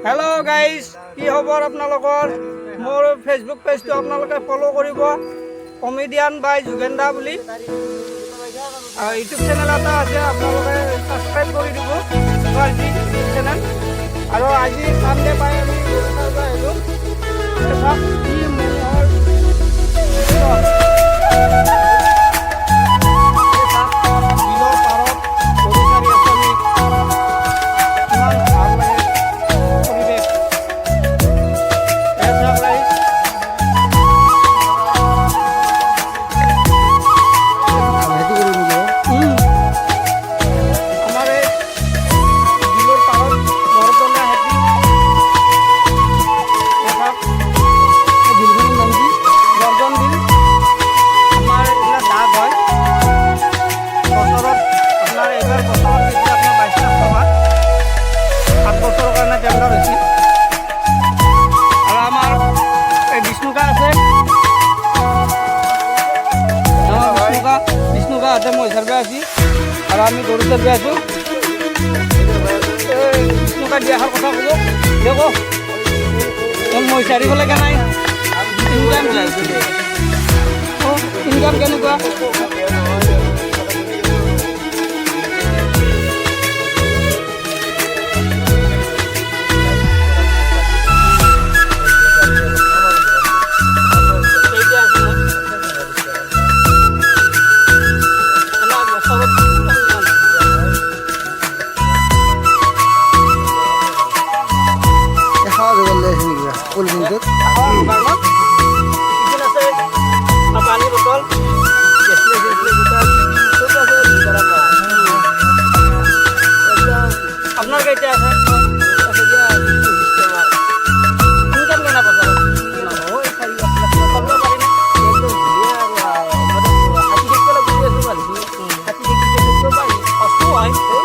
Hello' guys, কি খবৰ আপোনালোকৰ? মোৰ ফেচবুক পেজটো আপোনালোকে ফ'ল' কৰিব, কমেডিয়ান বাই যোগেন দা বুলি। ইউটিউব চেনেল এটা আছে, আপোনালোকে ছাবস্ক্ৰাইব কৰি দিব ইউটিউব চেনেল। আৰু আজি চানডে পাই আমি আহিলোঁ। মই চাৰ্ভে আছি আৰু আমি গৰু চাৰ্ভে আছোঁ। বিষ্ণুকা দিয়াৰ কথা ক'ব দেখো মই চাৰিফালেকে নাই। ইনকাম কেনেকুৱা? পানী বটল আপনাৰ কেটে আছে ইনকাম কেনা বছৰ হয়